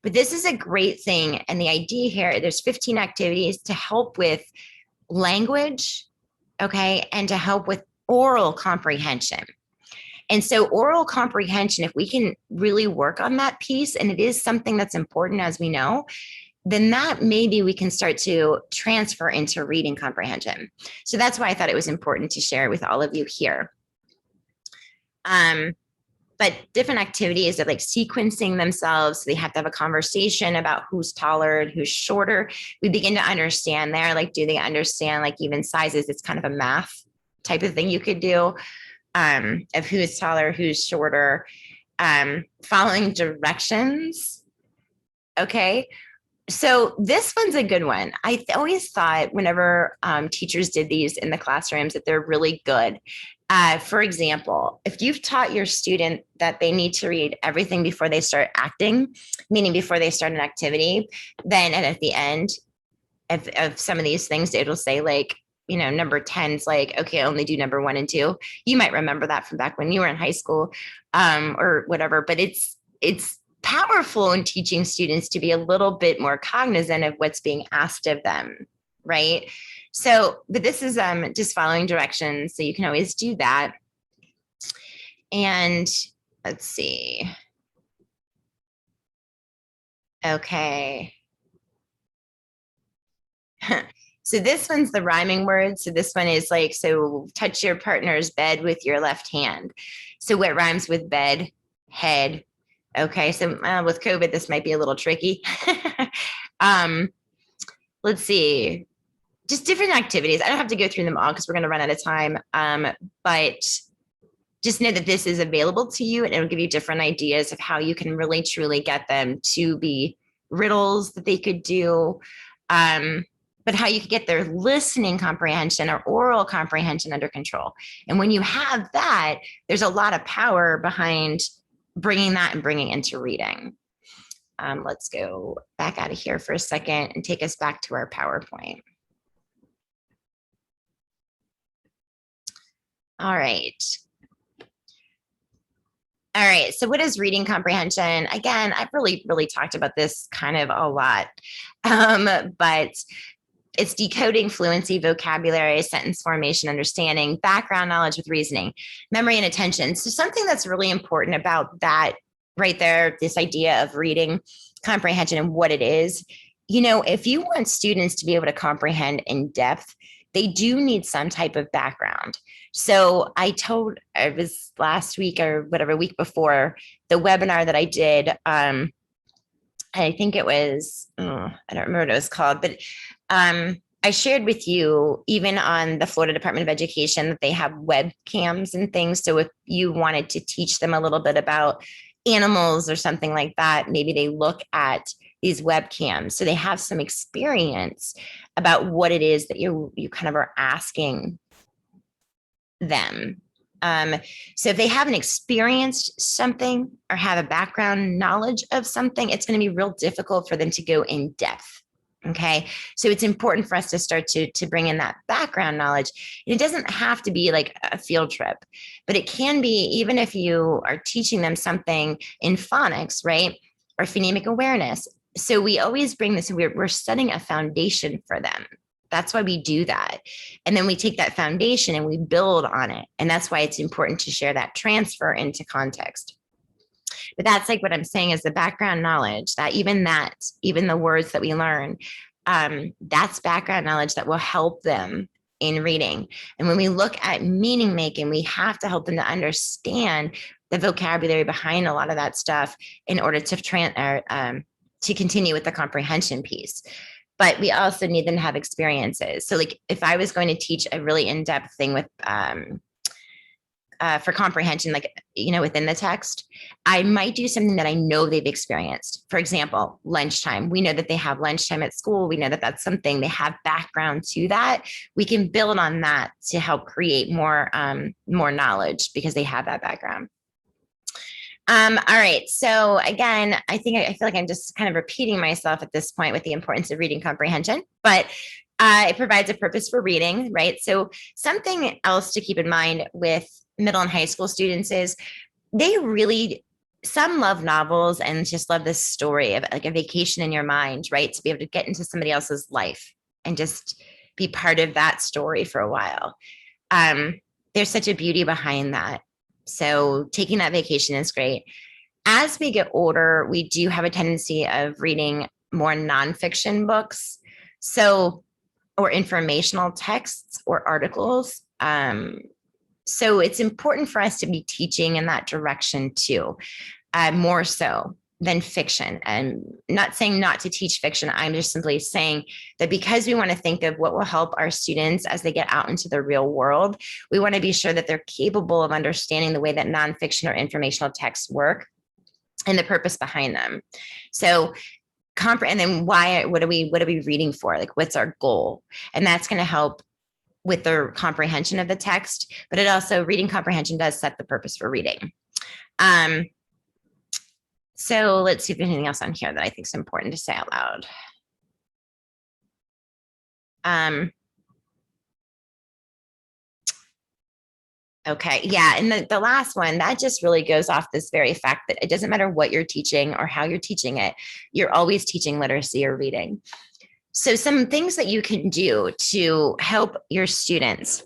But this is a great thing. And the idea here, there's 15 activities to help with language, okay? And to help with oral comprehension. And so oral comprehension, if we can really work on that piece, and it is something that's important, as we know, then that maybe we can start to transfer into reading comprehension. So that's why I thought it was important to share with all of you here. But different activities that like sequencing themselves, they have to have a conversation about who's taller and who's shorter. We begin to understand there, like, do they understand like even sizes? It's kind of a math type of thing you could do, of who's taller, who's shorter, following directions. Okay. So this one's a good one. I always thought whenever teachers did these in the classrooms that they're really good. For example, if you've taught your student that they need to read everything before they start acting, meaning before they start an activity, then and at the end of some of these things, it'll say like, you know, number 10 is like, okay, only do number 1 and 2. You might remember that from back when you were in high school, or whatever, but it's powerful in teaching students to be a little bit more cognizant of what's being asked of them, right? So, but this is just following directions, so you can always do that. And let's see. Okay. So this one's the rhyming word. So this one is like, so touch your partner's bed with your left hand. So what rhymes with bed? Head. Okay, so with COVID, this might be a little tricky. Let's see. Just different activities. I don't have to go through them all because we're going to run out of time. But just know that this is available to you, and it'll give you different ideas of how you can really truly get them to be riddles that they could do, but how you could get their listening comprehension or oral comprehension under control. And when you have that, there's a lot of power behind bringing that and bringing into reading. Let's go back out of here for a second and take us back to our PowerPoint. All right. All right, so what is reading comprehension? Again, I've really talked about this kind of a lot, but it's decoding fluency, vocabulary, sentence formation, understanding, background knowledge with reasoning, memory, and attention. So something that's really important about that right there, this idea of reading comprehension and what it is, you know, if you want students to be able to comprehend in depth, they do need some type of background. So it was last week or whatever, week before, the webinar that I did, I think it was, I don't remember what it was called, but I shared with you, even on the Florida Department of Education, that they have webcams and things. So if you wanted to teach them a little bit about animals or something like that, maybe they look at these webcams. So they have some experience about what it is that you kind of are asking them. So if they haven't experienced something or have a background knowledge of something, it's going to be real difficult for them to go in depth. Okay. So it's important for us to start to bring in that background knowledge. And it doesn't have to be like a field trip, but it can be, even if you are teaching them something in phonics, right? Or phonemic awareness. So we always bring this, we're setting a foundation for them. That's why we do that. And then we take that foundation and we build on it. And that's why it's important to share that transfer into context. But that's like what I'm saying is the background knowledge, that even the words that we learn, that's background knowledge that will help them in reading. And when we look at meaning making, we have to help them to understand the vocabulary behind a lot of that stuff in order to continue with the comprehension piece. But we also need them to have experiences. So like if I was going to teach a really in-depth thing with for comprehension, like, you know, within the text, I might do something that I know they've experienced. For example, lunchtime. We know that they have lunchtime at school. We know that that's something they have background to that. We can build on that to help create more knowledge because they have that background. All right. So again, I feel like I'm just kind of repeating myself at this point with the importance of reading comprehension, but it provides a purpose for reading, right? So something else to keep in mind with middle and high school students is some love novels and just love this story of like a vacation in your mind, right? To be able to get into somebody else's life and just be part of that story for a while. There's such a beauty behind that. So taking that vacation is great. As we get older, we do have a tendency of reading more nonfiction books. So, or informational texts or articles. So it's important for us to be teaching in that direction too, more so than fiction. I'm not saying not to teach fiction. I'm just simply saying that because we want to think of what will help our students as they get out into the real world, we want to be sure that they're capable of understanding the way that nonfiction or informational texts work and the purpose behind them. So and then why, what are we reading for? Like, what's our goal? And that's going to help with the comprehension of the text, but it also, reading comprehension does set the purpose for reading. So let's see if there's anything else on here that I think is important to say out loud. Okay, yeah, and the last one, that just really goes off this very fact that it doesn't matter what you're teaching or how you're teaching it, you're always teaching literacy or reading. So some things that you can do to help your students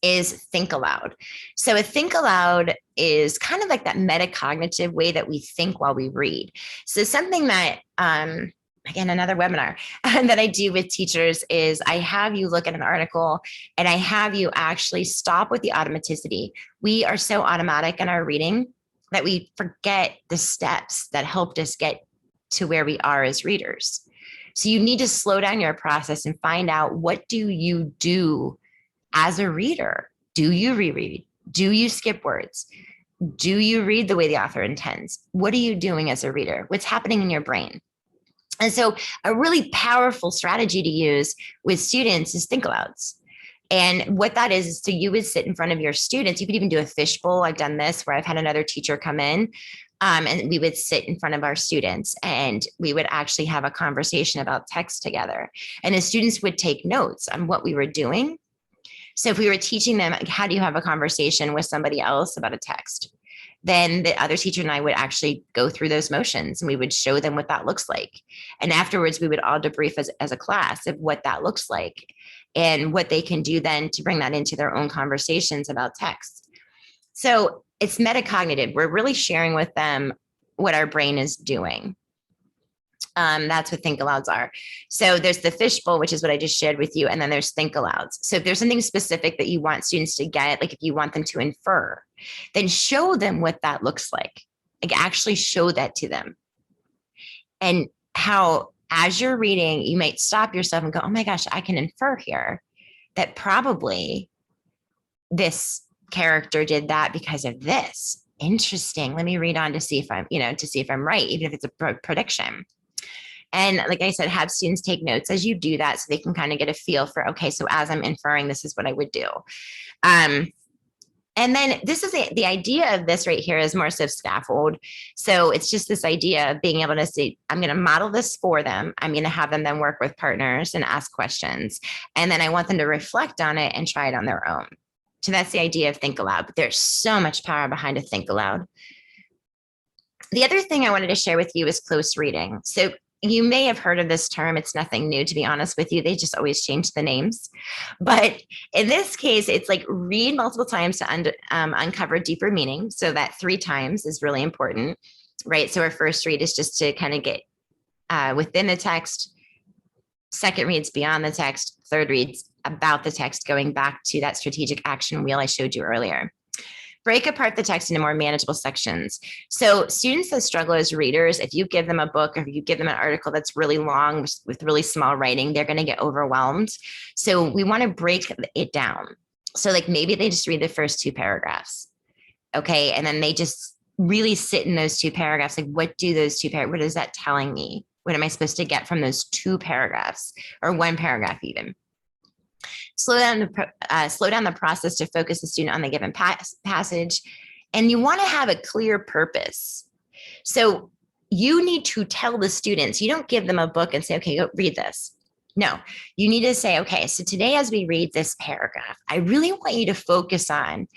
is think aloud. So a think aloud is kind of like that metacognitive way that we think while we read. So something that, again, another webinar that I do with teachers is I have you look at an article and I have you actually stop with the automaticity. We are so automatic in our reading that we forget the steps that helped us get to where we are as readers. So you need to slow down your process and find out, what do you do as a reader? Do you reread? Do you skip words? Do you read the way the author intends? What are you doing as a reader? What's happening in your brain? And so a really powerful strategy to use with students is think alouds. And what that is so you would sit in front of your students. You could even do a fishbowl. I've done this where I've had another teacher come in and we would sit in front of our students and we would actually have a conversation about text together. And the students would take notes on what we were doing. So if we were teaching them, how do you have a conversation with somebody else about a text? Then the other teacher and I would actually go through those motions and we would show them what that looks like. And afterwards, we would all debrief as a class of what that looks like and what they can do then to bring that into their own conversations about text. So it's metacognitive. We're really sharing with them what our brain is doing. That's what think alouds are. So there's the fishbowl, which is what I just shared with you. And then there's think alouds. So if there's something specific that you want students to get, like if you want them to infer, then show them what that looks like actually show that to them. And how, as you're reading, you might stop yourself and go, oh my gosh, I can infer here that probably this character did that because of this. Interesting. Let me read on to see if I'm right, even if it's a prediction. And like I said, have students take notes as you do that so they can kind of get a feel for, okay, so as I'm inferring, this is what I would do. And then this is the idea of this right here is more so scaffold. So it's just this idea of being able to say, I'm going to model this for them. I'm going to have them then work with partners and ask questions. And then I want them to reflect on it and try it on their own. So that's the idea of think aloud, but there's so much power behind a think aloud. The other thing I wanted to share with you is close reading. So you may have heard of this term. It's nothing new, to be honest with you. They just always change the names. But in this case, it's like read multiple times to uncover deeper meaning. So that 3 times is really important, right? So our first read is just to kind of get within the text. Second read's beyond the text. Third read's about the text, going back to that strategic action wheel I showed you earlier. Break apart the text into more manageable sections. So students that struggle as readers, if you give them a book or if you give them an article that's really long with really small writing, they're going to get overwhelmed. So we want to break it down. So like maybe they just read the first 2 paragraphs. Okay. And then they just really sit in those 2 paragraphs. Like, what do those 2 paragraphs, what is that telling me? What am I supposed to get from those 2 paragraphs or 1 paragraph even? Slow down the process to focus the student on the given passage. And you want to have a clear purpose. So you need to tell the students, you don't give them a book and say, okay, go read this. No, you need to say, okay, so today as we read this paragraph, I really want you to focus on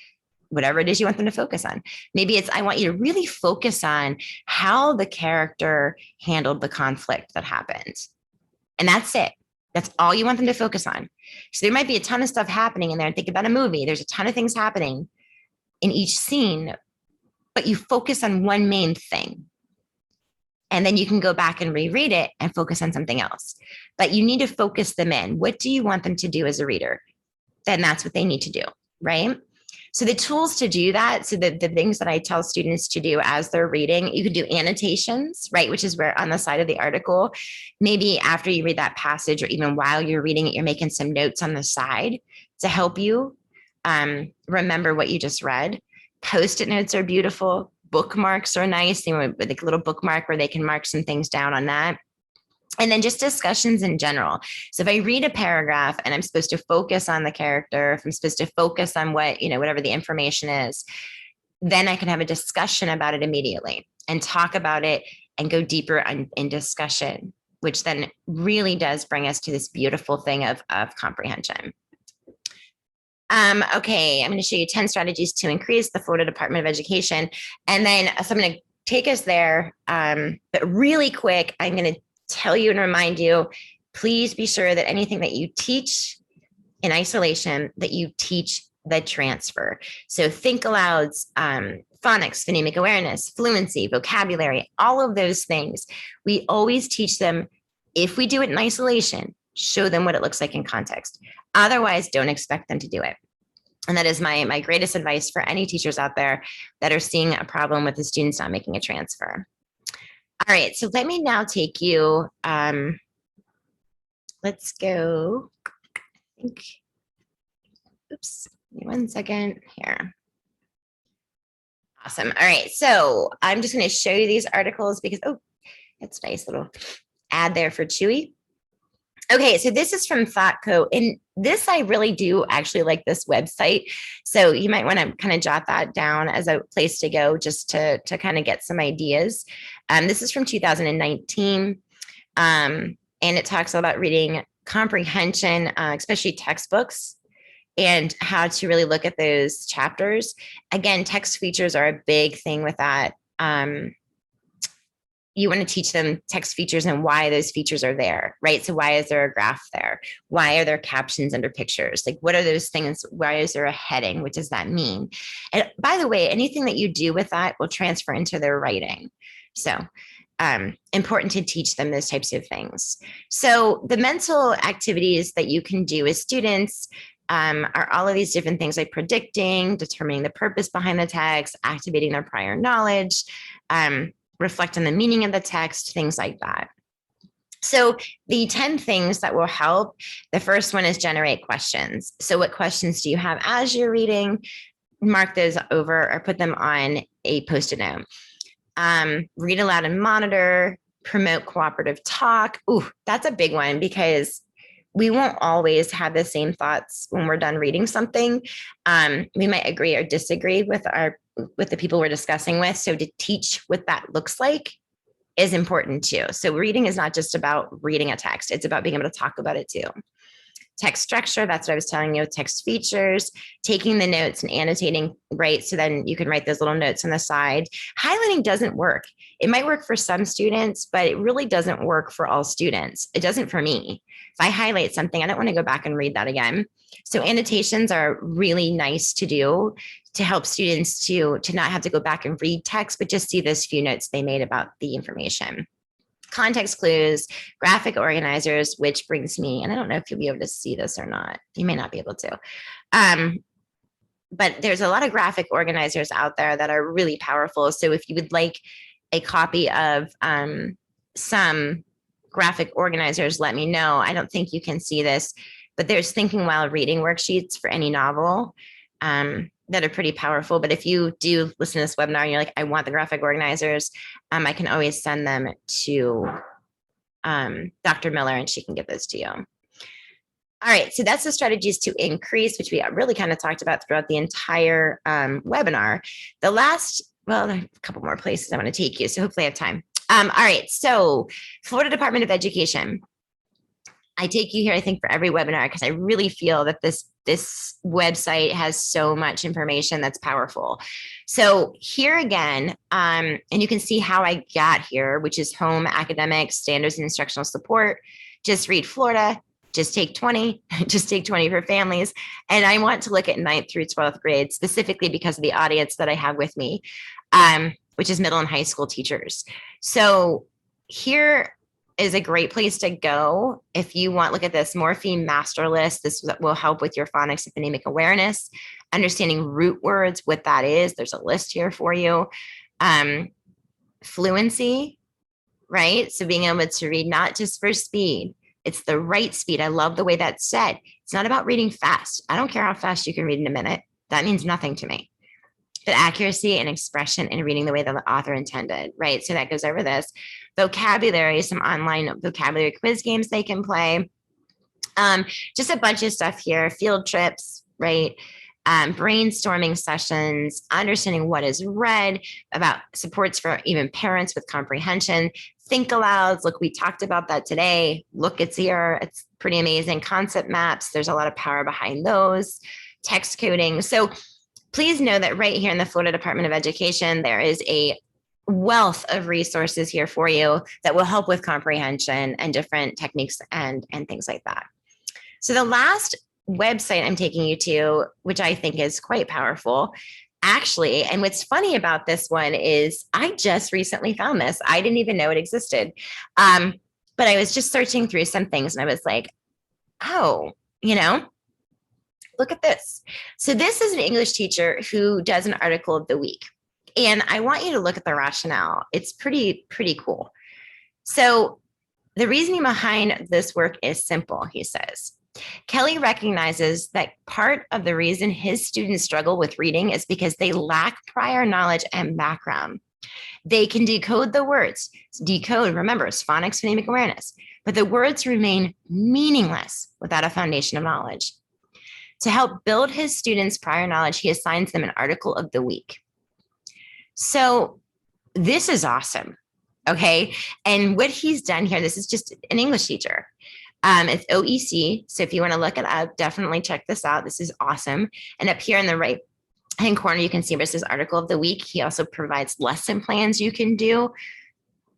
whatever it is you want them to focus on. Maybe it's, I want you to really focus on how the character handled the conflict that happened. And that's it. That's all you want them to focus on. So there might be a ton of stuff happening in there. Think about a movie. There's a ton of things happening. in each scene, but you focus on one main thing. And then you can go back and reread it and focus on something else. But you need to focus them in. What do you want them to do as a reader? Then that's what they need to do, right? So the tools to do that, so the things that I tell students to do as they're reading, you can do annotations, right? Which is where on the side of the article, maybe after you read that passage or even while you're reading it, you're making some notes on the side to help you remember what you just read. Post-it notes are beautiful. Bookmarks are nice. They want like a little bookmark where they can mark some things down on that. And then just discussions in general. So if I read a paragraph and I'm supposed to focus on the character, if I'm supposed to focus on what, whatever the information is, then I can have a discussion about it immediately and talk about it and go deeper in discussion, which then really does bring us to this beautiful thing of comprehension. Okay, I'm going to show you 10 strategies to increase the Florida Department of Education. And then so I'm going to take us there. But really quick, I'm going to tell you and remind you, please be sure that anything that you teach in isolation, that you teach the transfer. So think alouds, phonics, phonemic awareness, fluency, vocabulary, all of those things. We always teach them. If we do it in isolation, show them what it looks like in context. Otherwise, don't expect them to do it. And that is my greatest advice for any teachers out there that are seeing a problem with the students not making a transfer. All right, so let me now take you, let's go, I think, oops, give me 1 second here. Awesome. All right, so I'm just going to show you these articles because, oh, that's nice little ad there for Chewy. Okay, so this is from ThoughtCo, and this I really do actually like this website. So you might want to kind of jot that down as a place to go just to kind of get some ideas. This is from 2019, and it talks about reading comprehension, especially textbooks, and how to really look at those chapters. Again, text features are a big thing with that. You want to teach them text features and why those features are there, right? So why is there a graph there? Why are there captions under pictures? Like, what are those things? Why is there a heading? What does that mean? And by the way, anything that you do with that will transfer into their writing. So important to teach them those types of things. So the mental activities that you can do as students are all of these different things like predicting, determining the purpose behind the text, activating their prior knowledge, reflect on the meaning of the text, things like that. So the 10 things that will help, the first one is generate questions. So what questions do you have as you're reading? Mark those over or put them on a Post-it note. Read aloud and monitor, promote cooperative talk. Ooh, that's a big one because we won't always have the same thoughts when we're done reading something. We might agree or disagree with the people we're discussing with. So to teach what that looks like is important too. So reading is not just about reading a text. It's about being able to talk about it too. Text structure, that's what I was telling you, text features, taking the notes and annotating, right? So then you can write those little notes on the side. Highlighting doesn't work. It might work for some students, but it really doesn't work for all students. It doesn't for me. If I highlight something, I don't want to go back and read that again. So annotations are really nice to do to help students to not have to go back and read text, but just see those few notes they made about the information. Context clues, graphic organizers, which brings me, and I don't know if you'll be able to see this or not. You may not be able to. But there's a lot of graphic organizers out there that are really powerful. So if you would like a copy of some graphic organizers, let me know. I don't think you can see this, but there's thinking while reading worksheets for any novel that are pretty powerful. But if you do listen to this webinar and you're like, I want the graphic organizers, I can always send them to Dr. Miller and she can get those to you. All right, so that's the strategies to increase, which we really kind of talked about throughout the entire webinar. The last, well, a couple more places I want to take you, so hopefully I have time. All right, so Florida Department of Education. I take you here, I think, for every webinar because I really feel that this website has so much information that's powerful. So here again, and you can see how I got here, which is home, academics, standards and instructional support. Just read Florida, Just take 20, just take 20 for families. And I want to look at 9th through 12th grade specifically because of the audience that I have with me, which is middle and high school teachers. So here is a great place to go if you want. Look at this morpheme master list. This will help with your phonics and phonemic awareness, understanding root words, what that is. There's a list here for you. Fluency, right? So being able to read not just for speed, it's the right speed. I love the way that's said. It's not about reading fast. I don't care how fast you can read in a minute. That means nothing to me. But accuracy and expression and reading the way that the author intended, right? So that goes over this. Vocabulary, some online vocabulary quiz games they can play. Just a bunch of stuff here. Field trips, right? Brainstorming sessions, understanding what is read, about supports for even parents with comprehension, think alouds. Look, we talked about that today. Look, it's here. It's pretty amazing. Concept maps. There's a lot of power behind those. Text coding. So please know that right here in the Florida Department of Education, there is a wealth of resources here for you that will help with comprehension and different techniques and things like that. So the last website I'm taking you to, which I think is quite powerful, actually, and what's funny about this one is I just recently found this. I didn't even know it existed. But I was just searching through some things and I was like, oh, look at this. So this is an English teacher who does an article of the week. And I want you to look at the rationale. It's pretty cool. So the reasoning behind this work is simple, he says. Kelly recognizes that part of the reason his students struggle with reading is because they lack prior knowledge and background. They can decode the words. Decode, remember, is phonics, phonemic awareness, but the words remain meaningless without a foundation of knowledge. To help build his students' prior knowledge, he assigns them an article of the week. So this is awesome, okay? And what he's done here, this is just an English teacher. It's OEC. So if you want to look it up, definitely check this out. This is awesome. And up here in the right hand corner, you can see this is article of the week. He also provides lesson plans you can do.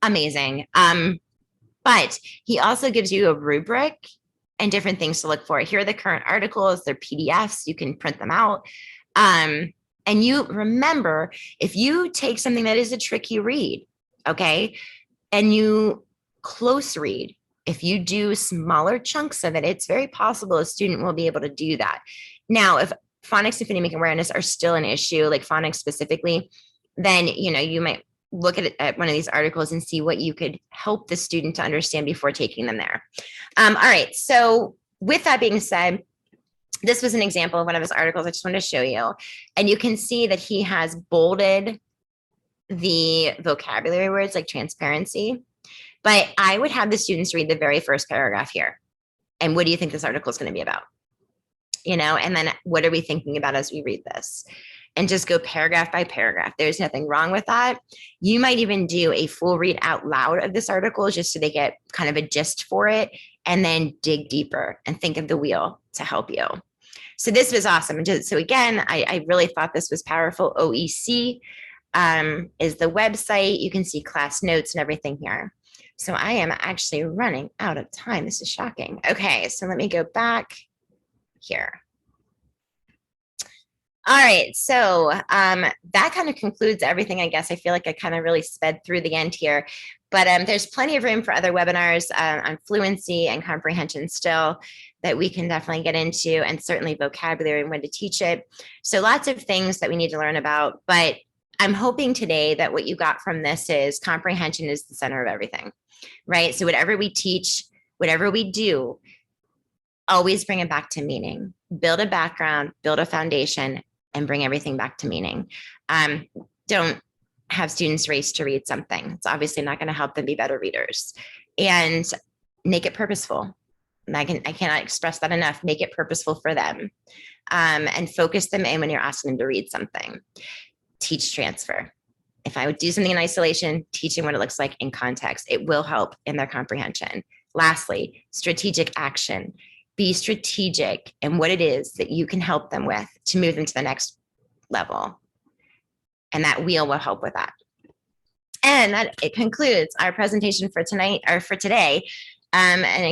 Amazing. But he also gives you a rubric and different things to look for. Here are the current articles. They're PDFs. You can print them out. And you remember, if you take something that is a tricky read, okay, and you close read, if you do smaller chunks of it, it's very possible a student will be able to do that. Now, if phonics and phonemic awareness are still an issue, like phonics specifically, then, you might look at one of these articles and see what you could help the student to understand before taking them there. All right. So with that being said, this was an example of one of his articles I just wanted to show you. And you can see that he has bolded the vocabulary words like transparency. But I would have the students read the very first paragraph here. And what do you think this article is going to be about? And then what are we thinking about as we read this? And just go paragraph by paragraph. There's nothing wrong with that. You might even do a full read out loud of this article just so they get kind of a gist for it, and then dig deeper and think of the wheel to help you. So this was awesome. So again, I really thought this was powerful. OEC is the website. You can see class notes and everything here. So I am actually running out of time. This is shocking. Okay, so let me go back here. All right, so that kind of concludes everything, I guess. I feel like I kind of really sped through the end here, but there's plenty of room for other webinars on fluency and comprehension still that we can definitely get into, and certainly vocabulary and when to teach it. So lots of things that we need to learn about, but I'm hoping today that what you got from this is comprehension is the center of everything, right? So whatever we teach, whatever we do, always bring it back to meaning. Build a background, build a foundation, and bring everything back to meaning. Don't have students race to read something. It's obviously not going to help them be better readers. And make it purposeful. And I cannot express that enough. Make it purposeful for them, and focus them in when you're asking them to read something. Teach transfer. If I would do something in isolation, teaching what it looks like in context, it will help in their comprehension. Lastly, strategic action. Be strategic in what it is that you can help them with to move them to the next level. And that wheel will help with that. And that it concludes our presentation for tonight, or for today. And